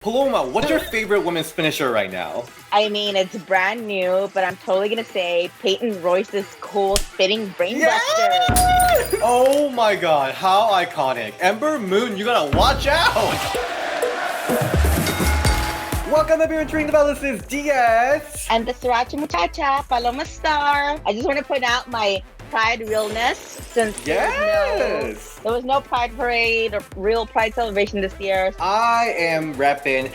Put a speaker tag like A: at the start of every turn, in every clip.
A: Paloma, what's your favorite women's finisher right now?
B: I mean, it's brand new, but I'm totally going to say Peyton Royce's cool spinning brainbuster.
A: Yes! Oh my god, how iconic. Ember Moon, you gotta watch out! Welcome everyone to Ring the Bell, this is Diaz.
B: And the Sriracha Muchacha, Paloma Star. I just want to point out my Pride realness, since there was no Pride parade or real Pride celebration this year.
A: I am repping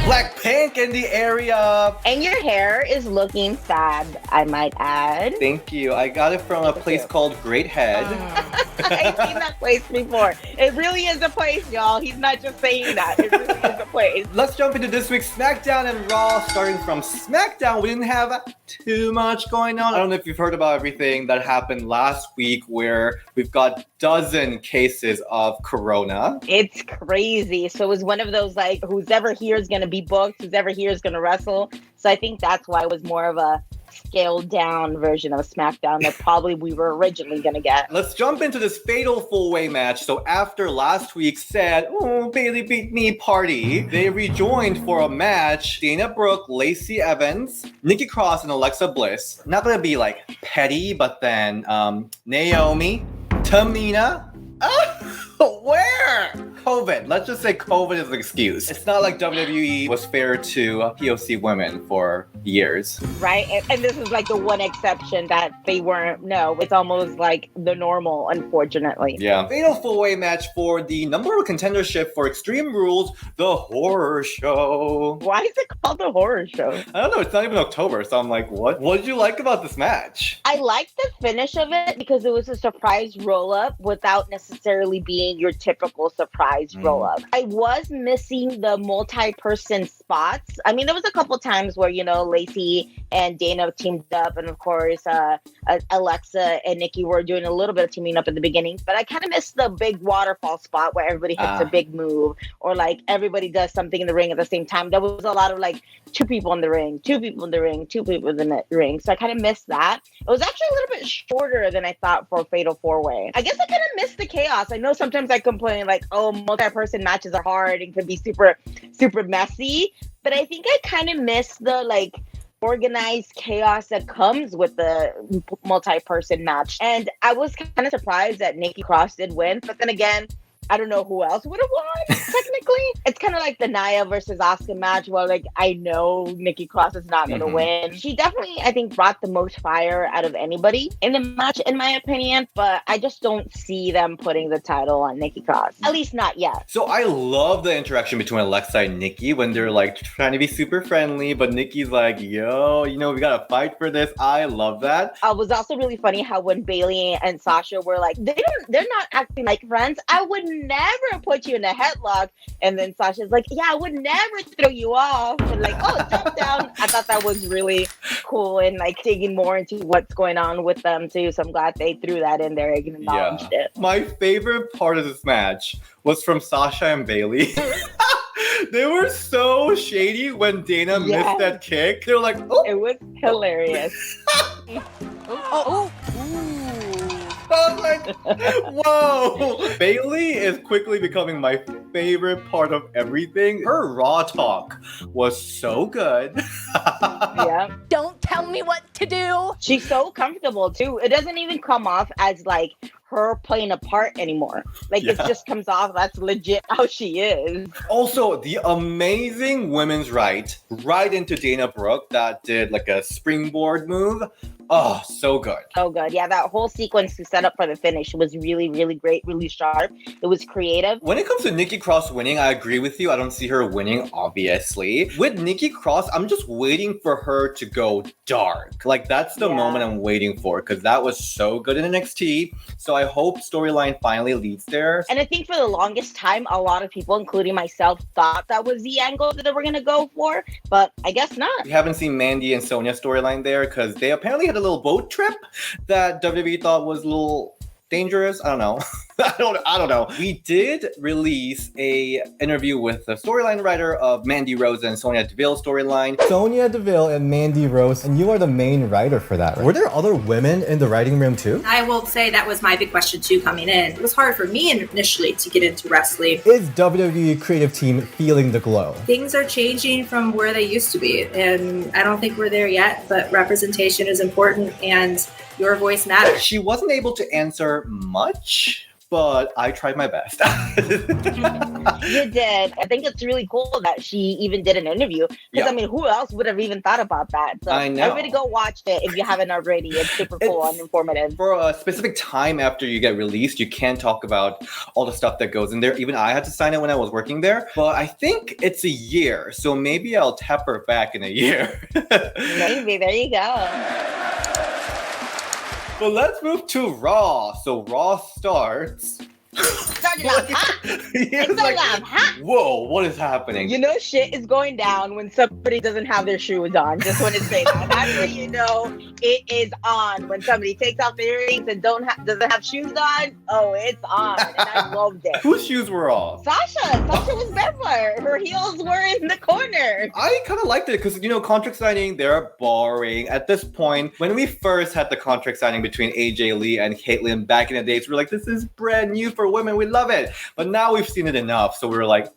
A: Blackpink in the area.
B: And your hair is looking fab, I might add.
A: Thank you. I got it from a place called Great Head.
B: I've seen that place before. It really is a place, y'all. He's not just saying that. It really is a place.
A: Let's jump into this week's SmackDown and Raw. Starting from SmackDown, we didn't have too much going on. I don't know if you've heard about everything that happened last week where we've got dozen cases of corona.
B: It's crazy. So it was one of those like, who's ever here is going to be booked, who's ever here is going to wrestle. So I think that's why it was more of a scaled down version of SmackDown that probably we were originally going to get.
A: Let's jump into this fatal four-way match. So after last week's sad, oh, Bayley beat me party, they rejoined for a match. Dana Brooke, Lacey Evans, Nikki Cross, and Alexa Bliss. Not gonna be like petty, but then Naomi, Tamina. Where? COVID. Let's just say COVID is an excuse. It's not like WWE was fair to POC women for years.
B: Right? And this is like the one exception that they weren't. No, it's almost like the normal, unfortunately.
A: Yeah. Fatal four-way match for the number one contendership for Extreme Rules, the horror show.
B: Why is it called the horror show?
A: I don't know. It's not even October, so I'm like, what? What did you like about this match?
B: I liked the finish of it because it was a surprise roll-up without necessarily being your typical surprise roll-up. I was missing the multi-person spots. I mean, there was a couple times where, you know, Lacey and Dana teamed up, and of course, Alexa and Nikki were doing a little bit of teaming up at the beginning, but I kind of missed the big waterfall spot where everybody hits a big move, or like everybody does something in the ring at the same time. There was a lot of like two people in the ring, two people in the ring, two people in the ring. So I kind of missed that. It was actually a little bit shorter than I thought for a Fatal 4-Way. I guess I kind of missed the chaos. I know sometimes I complain like, oh, multi-person matches are hard and can be super, super messy. But I think I kind of missed the like organized chaos that comes with the multi-person match. And I was kind of surprised that Nikki Cross did win. But then again, I don't know who else would have won, technically. It's kind of like the Nia versus Asuka match where, like, I know Nikki Cross is not going to win. She definitely, I think, brought the most fire out of anybody in the match, in my opinion, but I just don't see them putting the title on Nikki Cross. At least not yet.
A: So I love the interaction between Alexa and Nikki when they're, like, trying to be super friendly, but Nikki's like, yo, you know, we got to fight for this. I love that.
B: It was also really funny how when Bayley and Sasha were like, they're not acting like friends. I would never put you in a headlock. And then Sasha's like, yeah, I would never throw you off. And like, oh, jump down. I thought that was really cool and like digging more into what's going on with them too. So I'm glad they threw that in there and acknowledged it.
A: My favorite part of this match was from Sasha and Bayley. They were so shady when Dana missed that kick. They were like, oh.
B: It was hilarious.
A: I was like, whoa. Bayley is quickly becoming my favorite part of everything. Her Raw talk was so good.
B: Yeah.
C: Don't tell me what to do.
B: She's so comfortable too. It doesn't even come off as like her playing a part anymore. Like it just comes off that's legit how she is.
A: Also, the amazing women's right into Dana Brooke that did like a springboard move. Oh, so good.
B: So good. Yeah, that whole sequence to set up for the finish was really, really great, really sharp. It was creative.
A: When it comes to Nikki Cross winning, I agree with you. I don't see her winning, obviously. With Nikki Cross, I'm just waiting for her to go dark. Like, that's the moment I'm waiting for, because that was so good in NXT. So I hope storyline finally leads there.
B: And I think for the longest time, a lot of people, including myself, thought that was the angle that they were going to go for, but I guess not.
A: We haven't seen Mandy and Sonya storyline there, because they apparently had a little boat trip that WWE thought was a little dangerous. I don't know. I don't know. We did release a interview with the storyline writer of Mandy Rose and Sonya Deville storyline.
D: Sonya Deville and Mandy Rose, and you are the main writer for that, right? Were there other women in the writing room too?
E: I will say that was my big question too coming in. It was hard for me initially to get into wrestling.
D: Is WWE creative team feeling the glow?
E: Things are changing from where they used to be, and I don't think we're there yet, but representation is important and your voice matters.
A: She wasn't able to answer much, but I tried my best.
B: You did. I think it's really cool that she even did an interview. Because, I mean, who else would have even thought about that? So
A: I know.
B: everybody go watch it if you haven't already. It's super cool and informative.
A: For a specific time after you get released, you can talk about all the stuff that goes in there. Even I had to sign it when I was working there. But I think it's a year. So maybe I'll tap her back in a year.
B: Maybe. There you go.
A: But let's move to Raw. So Raw starts.
B: Started off hot. It's hot.
A: Whoa, what is happening?
B: You know shit is going down when somebody doesn't have their shoes on. Just want to say that. That's when you know it is on. When somebody takes off their earrings and doesn't have shoes on, oh, it's on. And I loved it.
A: Whose shoes were off?
B: Sasha was barefoot. Her heels were in the corner.
A: I kind of liked it because, contract signing, they're boring. At this point, when we first had the contract signing between AJ Lee and Caitlyn back in the days, we were like, this is brand new for women. We love it. But now we've seen it enough. So we were like,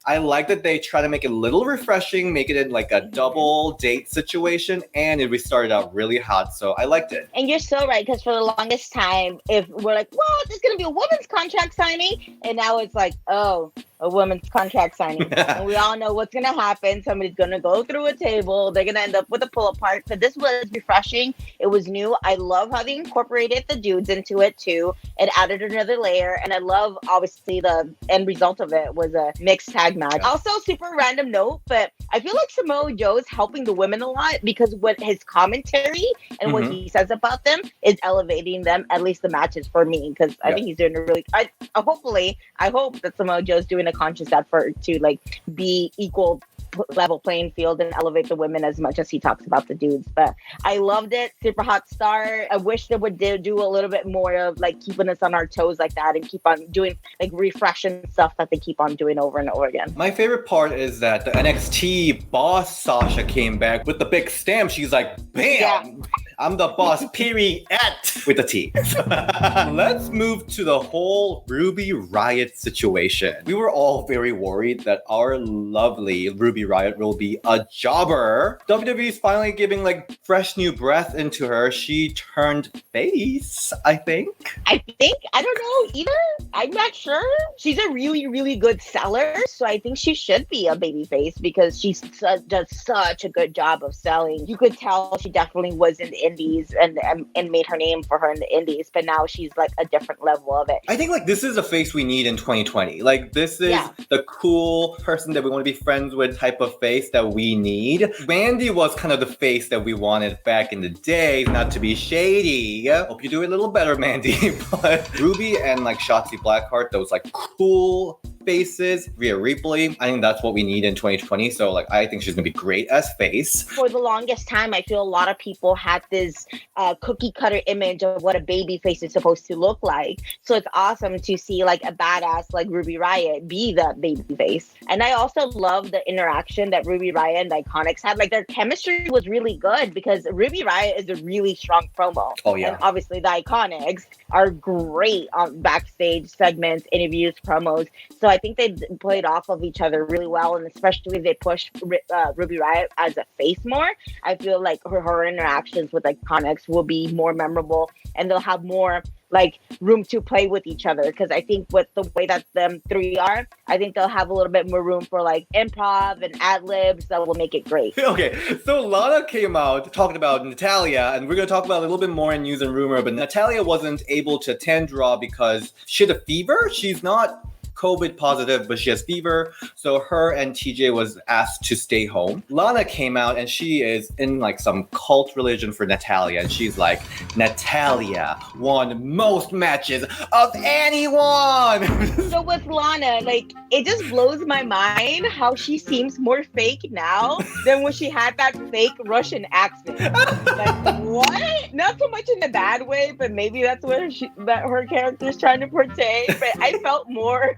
A: I like that they try to make it a little refreshing, make it in like a double date situation. And we started out really hot. So I liked it.
B: And you're so right. Because for the longest time, if we're like, well, there's going to be a women's contract signing. And now it's like, oh, a women's contract signing. And we all know what's going to happen. Somebody's going to go through a table. They're going to end up with a pull apart. But this was refreshing. It was new. I love how they incorporated the dudes into it too. It added another layer. And I love, obviously, the end result of it was a mixed tag match. Also, super random note, but I feel like Samoa Joe is helping the women a lot because what his commentary and what he says about them is elevating them, at least the matches for me, because I think he's doing a really, I hope that Samoa Joe's doing a conscious effort to like be equal level playing field and elevate the women as much as he talks about the dudes. But I loved it. Super hot start. I wish they would do a little bit more of like keeping us on our toes like that and keep on doing like refreshing stuff that they keep on doing over and over again.
A: My favorite part is that the NXT boss Sasha came back with the big stamp. She's like, bam! I'm the boss, period, with a T. Let's move to the whole Ruby Riott situation. We were all very worried that our lovely Ruby Riott will be a jobber. WWE is finally giving like fresh new breath into her. She turned face, I think.
B: I don't know either. I'm not sure. She's a really, really good seller. So I think she should be a babyface because she does such a good job of selling. You could tell she definitely was in the indies and made her name for her in the indies, but now she's like a different level of it.
A: I think like this is a face we need in 2020. Like this is the cool person that we want to be friends with type of face that we need. Mandy was kind of the face that we wanted back in the day, not to be shady. Hope you do it a little better, Mandy. But Ruby and like Shotzi Blackheart, those like cool faces, Rhea Ripley, I think that's what we need in 2020. So like I think she's gonna be great as face.
B: For the longest time, I feel a lot of people had this cookie cutter image of what a baby face is supposed to look like. So it's awesome to see like a badass like Ruby Riott be the baby face. And I also love the interaction that Ruby Riott and the Iconics had. Like their chemistry was really good because Ruby Riott is a really strong promo.
A: Oh yeah.
B: And obviously the Iconics are great on backstage segments, interviews, promos. So I think they played off of each other really well, and especially if they pushed Ruby Riott as a face more, I feel like her interactions with Iconics will be more memorable, and they'll have more like room to play with each other. Because I think with the way that them three are, I think they'll have a little bit more room for like improv and ad libs that will make it great.
A: Okay, so Lana came out talking about Natalya, and we're gonna talk about a little bit more in news and rumor. But Natalya wasn't able to attend Raw because she had a fever. She's not COVID positive, but she has fever. So her and TJ was asked to stay home. Lana came out and she is in like some cult religion for Natalya. And she's like, Natalya won most matches of anyone.
B: So with Lana, like, it just blows my mind how she seems more fake now than when she had that fake Russian accent. Like, what? Not so much in a bad way, but maybe that's what her character is trying to portray. But I felt more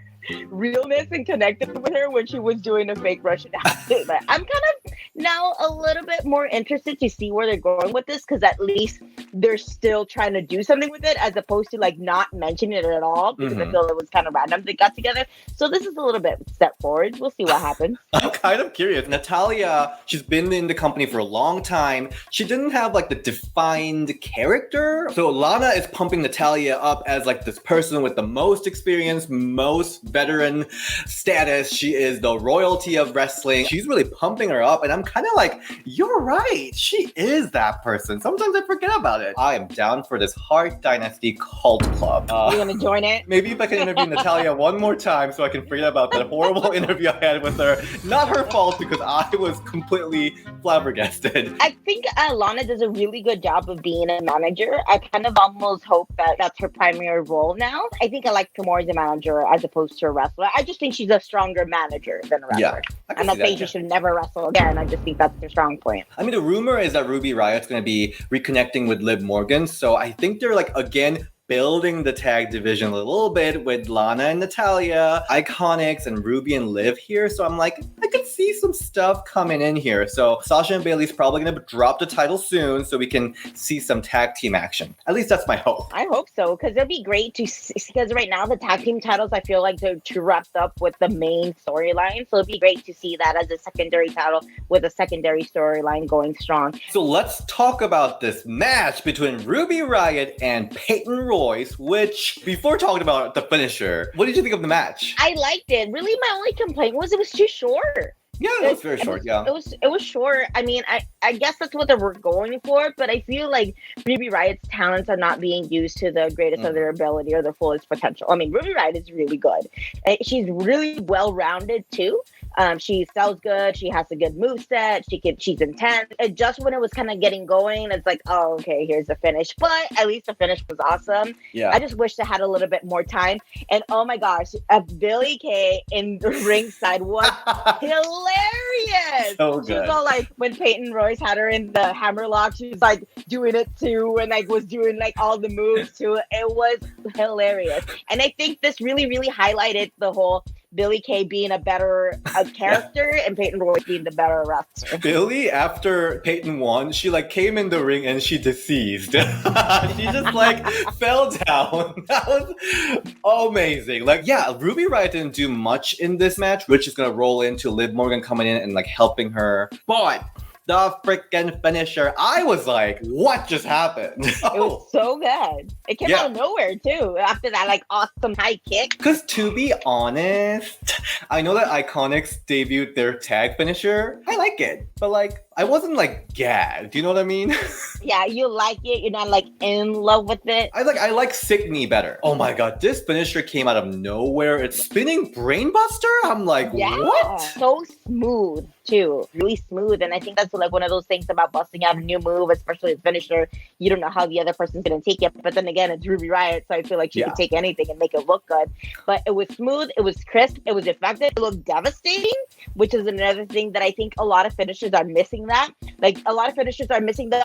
B: realness and connected with her when she was doing a fake Russian accent. But I'm kind of now a little bit more interested to see where they're going with this, because at least they're still trying to do something with it as opposed to like not mentioning it at all, because I feel it was kind of random they got together. So this is a little bit step forward. We'll see what happens.
A: I'm kind of curious. Natalya, she's been in the company for a long time. She didn't have like the defined character. So Lana is pumping Natalya up as like this person with the most experience, most veteran status. She is the royalty of wrestling. She's really pumping her up, and I'm kind of like, you're right. She is that person. Sometimes I forget about it. I am down for this Hart Dynasty cult club.
B: You're gonna join it?
A: Maybe if I can interview Natalya one more time so I can forget about that horrible interview I had with her. Not her fault, because I was completely flabbergasted.
B: I think Lana does a really good job of being a manager. I kind of almost hope that that's her primary role now. I think I like her more as a manager as opposed to a wrestler. I just think she's a stronger manager than a wrestler.
A: Yeah,
B: I'm not saying she should never wrestle again. I just think that's her strong point.
A: I mean, the rumor is that Ruby Riott's going to be reconnecting with Liv Morgan. So I think they're like, again, building the tag division a little bit with Lana and Natalya, Iconics, and Ruby and Liv here. So I'm like, I could see some stuff coming in here. So Sasha and Bayley's probably going to drop the title soon so we can see some tag team action. At least that's my hope.
B: I hope so, because it'd be great to see, because right now the tag team titles, I feel like they're too wrapped up with the main storyline. So it'd be great to see that as a secondary title with a secondary storyline going strong.
A: So let's talk about this match between Ruby Riott and Peyton Royce, which, before talking about the finisher, what did you think of the match?
B: I liked it. Really, my only complaint was it was too short.
A: Yeah, it was very short. Yeah,
B: it was short. I mean, I guess that's what they were going for, but I feel like Ruby Riott's talents are not being used to the greatest of their ability or their fullest potential. I mean, Ruby Riott is really good. She's really well-rounded too. She sells good. She has a good moveset. She's intense. And just when it was kind of getting going, it's like, oh, okay, here's the finish. But at least the finish was awesome.
A: Yeah.
B: I just wish they had a little bit more time. And oh my gosh, Billie Kay in the ringside was hilarious.
A: So good.
B: She was all like, when Peyton Royce had her in the hammerlock, she was like doing it too, and like was doing like all the moves too. It was hilarious. And I think this really, really highlighted the whole Billie Kay being a better character and Peyton Royce being the better wrestler.
A: Billie, after Peyton won, she like came in the ring and she deceased. She just like fell down. That was amazing. Like, yeah, Ruby Riott didn't do much in this match, which is gonna roll into Liv Morgan coming in and like helping her. But the freaking finisher, I was like, what just happened?
B: It was so good. It came out of nowhere too, after that like awesome high kick.
A: Because to be honest, I know that Iconics debuted their tag finisher. I like it, but like, I wasn't like gagged. Do you know what I mean?
B: Yeah, you like it. You're not like in love with it.
A: I like Sick Knee better. Oh my god, this finisher came out of nowhere. It's spinning Brainbuster. I'm like, what?
B: So smooth too, really smooth. And I think that's like one of those things about busting out a new move, especially a finisher. You don't know how the other person's gonna take it. But then again, it's Ruby Riott, so I feel like she could take anything and make it look good. But it was smooth. It was crisp. It was effective. It looked devastating, which is another thing that I think a lot of finishers are missing. That like a lot of finishers are missing the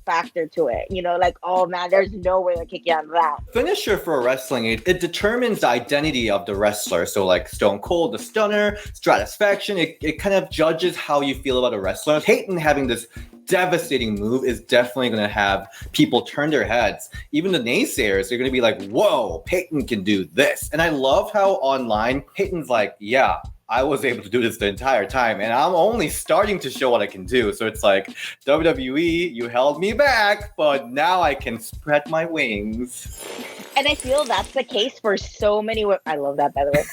B: factor to it. You know, like, oh man, there's no way to kick you out of that.
A: Finisher for wrestling, it determines the identity of the wrestler. So like Stone Cold, the Stunner, Stratisfaction, it kind of judges how you feel about a wrestler. Peyton having this devastating move is definitely going to have people turn their heads. Even the naysayers, they're going to be like, whoa, Peyton can do this. And I love how online Peyton's like, yeah, I was able to do this the entire time, and I'm only starting to show what I can do. So it's like, WWE, you held me back, but now I can spread my wings.
B: And I feel that's the case for so many women. I love that, by the way.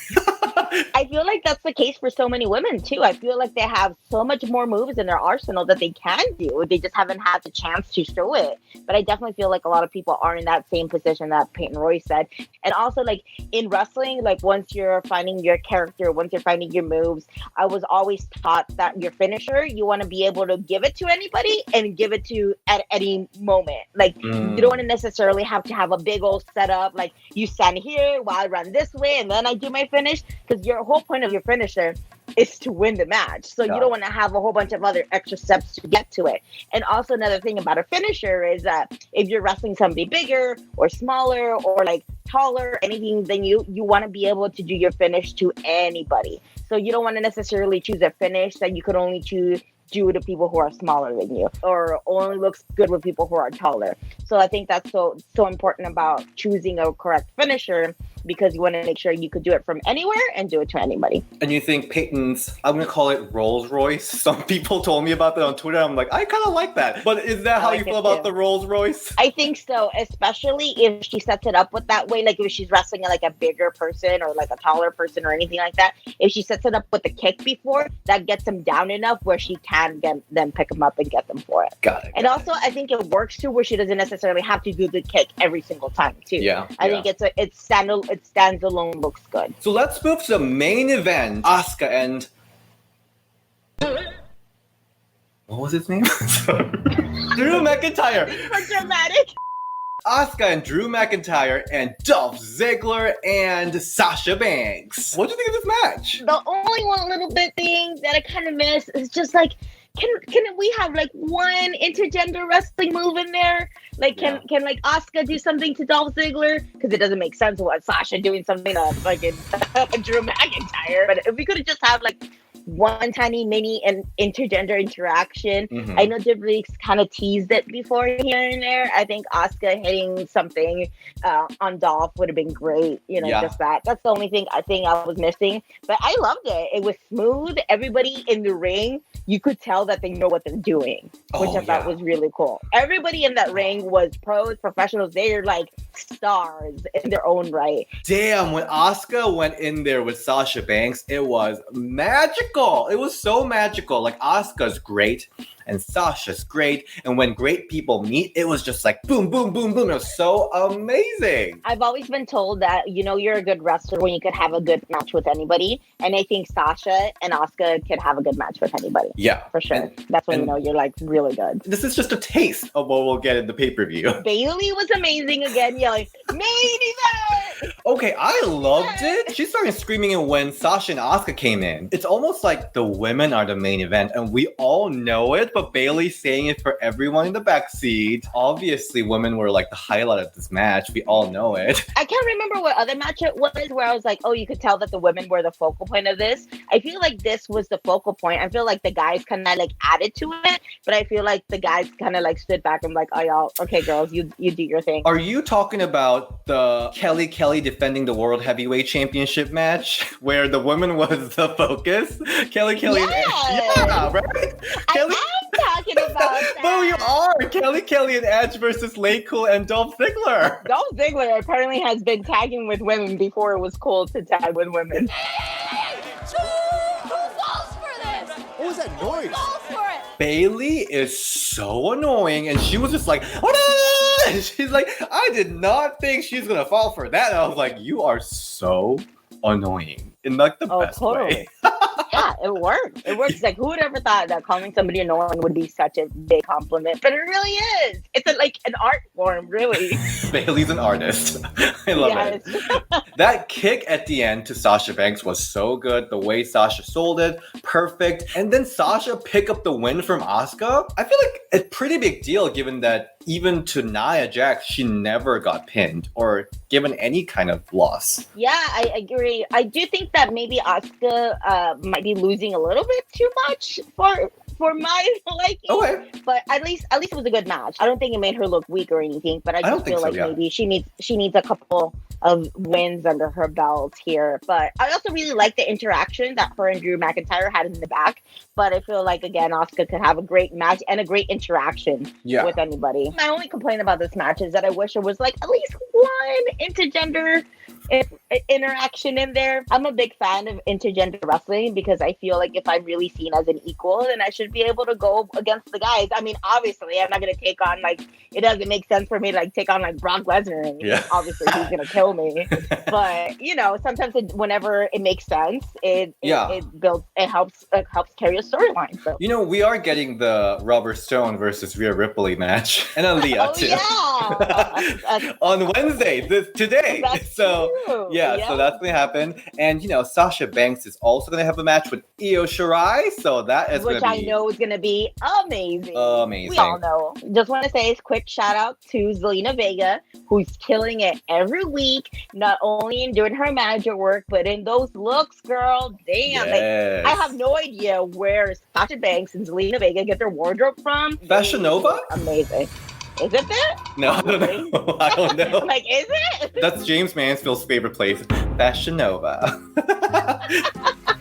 B: I feel like that's the case for so many women too. I feel like they have so much more moves in their arsenal that they can do. They just haven't had the chance to show it. But I definitely feel like a lot of people are in that same position that Peyton Royce said. And also, like in wrestling, like once you're finding your character, once you're finding your moves, I was always taught that your finisher, you want to be able to give it to anybody and give it to at any moment. Like you don't want to necessarily have to have a big old setup. Like you stand here while I run this way and then I do my finish. Because your whole point of your finisher is to win the match. So you don't want to have a whole bunch of other extra steps to get to it. And also another thing about a finisher is that if you're wrestling somebody bigger or smaller or like taller, anything, then you want to be able to do your finish to anybody. So you don't want to necessarily choose a finish that you could only do to people who are smaller than you or only looks good with people who are taller. So I think that's so important about choosing a correct finisher, because you want to make sure you could do it from anywhere and do it to anybody.
A: And you think Peyton's, I'm going to call it Rolls Royce. Some people told me about that on Twitter. I'm like, I kind of like that. But is that how you feel about the Rolls Royce?
B: I think so, especially if she sets it up with that way. Like if she's wrestling like a bigger person or like a taller person or anything like that. If she sets it up with the kick before, that gets them down enough where she can then pick them up and get them for it.
A: Got it.
B: And also, I think it works too where she doesn't necessarily have to do the kick every single time too.
A: Yeah.
B: I think it stands alone, looks good.
A: So let's move to the main event. Asuka and... What was his name? Drew McIntyre.
B: For dramatic.
A: Asuka and Drew McIntyre and Dolph Ziggler and Sasha Banks. What do you think of this match?
B: The only one little bit thing that I kind of miss is just like, can we have like one intergender wrestling move in there? Like, can like Asuka do something to Dolph Ziggler? Because it doesn't make sense what Sasha doing something to fucking Drew McIntyre. But if we could have just have like one tiny mini and intergender interaction. I know WWE kind of teased it before here and there. I think Asuka hitting something on Dolph would have been great. You know, just that. That's the only thing I think I was missing. But I loved it. It was smooth. Everybody in the ring, you could tell that they know what they're doing, which I thought was really cool. Everybody in that ring was pros, professionals. They're like stars in their own right.
A: Damn, when Asuka went in there with Sasha Banks, it was magical. It was so magical. Like, Asuka's great and Sasha's great. And when great people meet, it was just like boom, boom, boom, boom. It was so amazing.
B: I've always been told that, you know, you're a good wrestler when you could have a good match with anybody. And I think Sasha and Asuka could have a good match with anybody.
A: Yeah.
B: For sure. That's when you know you're like really good.
A: This is just a taste of what we'll get in the pay-per-view.
B: Bayley was amazing again, yelling, main event!
A: Okay, I loved it. She started screaming when Sasha and Asuka came in. It's almost like the women are the main event, and we all know it, but Bayley's saying it for everyone in the backseat. Obviously, women were like the highlight of this match. We all know it.
B: I can't remember what other match it was where I was like, oh, you could tell that the women were the focal point of this. I feel like this was the focal point. I feel like the guys kind of like added to it, but I feel like the guys kind of like stood back and like, oh, y'all, okay, girls, you do your thing.
A: Are you talking about the Kelly defending the World Heavyweight Championship match where the woman was the focus? Kelly
B: Yeah,
A: right?
B: I'm talking about that.
A: Oh, you are! Kelly and Edge versus Lacey and Dolph Ziggler.
B: Dolph Ziggler apparently has been tagging with women before it was cool to tag with women.
C: Who falls for this?
F: What was that noise?
C: Who falls for it?
A: Bayley is so annoying, and she was just like, oh, no! And she's like, I did not think she's gonna fall for that. And I was like, you are so annoying in like the best way.
B: Yeah, it works. It works. Like, who would ever thought that calling somebody annoying would be such a big compliment? But it really is. It's like an art form, really.
A: Bayley's an artist. I love it. That kick at the end to Sasha Banks was so good. The way Sasha sold it, perfect. And then Sasha pick up the win from Asuka. I feel like a pretty big deal given that even to Nia Jax, she never got pinned or given any kind of loss.
B: Yeah, I agree. I do think that maybe Asuka might be losing a little bit too much for for my liking.
A: Okay.
B: But at least it was a good match. I don't think it made her look weak or anything, but I
A: don't
B: just
A: think
B: feel
A: so,
B: like
A: yeah.
B: maybe she needs a couple of wins under her belt here. But I also really like the interaction that her and Drew McIntyre had in the back. But I feel like, again, Asuka could have a great match and a great interaction with anybody. My only complaint about this match is that I wish there was like at least one intergender interaction in there. I'm a big fan of intergender wrestling because I feel like if I'm really seen as an equal, then I should be able to go against the guys. I mean, obviously, I'm not going to take on it doesn't make sense for me to take on Brock Lesnar. And obviously, he's going to kill me. But sometimes whenever it makes sense, it helps carry a storyline. So.
A: We are getting the Robert Stone versus Rhea Ripley match and Aaliyah too. On Wednesday, today.
B: That's
A: so
B: true.
A: So that's gonna happen. And Sasha Banks is also gonna have a match with Io Shirai. So that is
B: which I know is gonna be amazing.
A: Amazing.
B: We all know. Just want to say a quick shout out to Zelina Vega, who's killing it every week, not only in doing her manager work, but in those looks, girl. Damn.
A: Yes.
B: I have no idea where Sasha Banks and Zelina Vega get their wardrobe from.
A: Fashion Nova?
B: Amazing. Is it that?
A: No, I don't know. I don't know.
B: Is it?
A: That's James Mansfield's favorite place, Fashion Nova.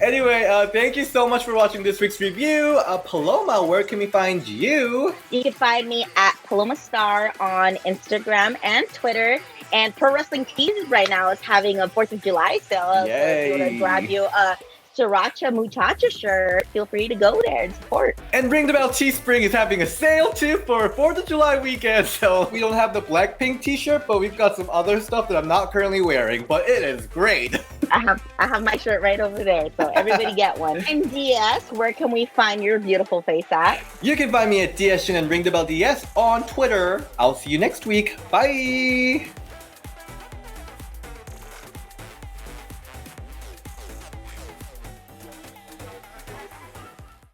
A: Anyway, thank you so much for watching this week's review. Paloma, where can we find you?
B: You can find me at Paloma Star on Instagram and Twitter. And Pro Wrestling Tees right now is having a 4th of July sale.
A: Yay.
B: So if you want to grab you a Sriracha Muchacha shirt, feel free to go there and support.
A: And Ring the Bell Teespring is having a sale too for 4th of July weekend. So we don't have the Blackpink t-shirt, but we've got some other stuff that I'm not currently wearing, but it is great.
B: I have my shirt right over there, so everybody get one. And DS, where can we find your beautiful face at?
A: You can find me at DS and Ring the Bell DS on Twitter. I'll see you next week. Bye.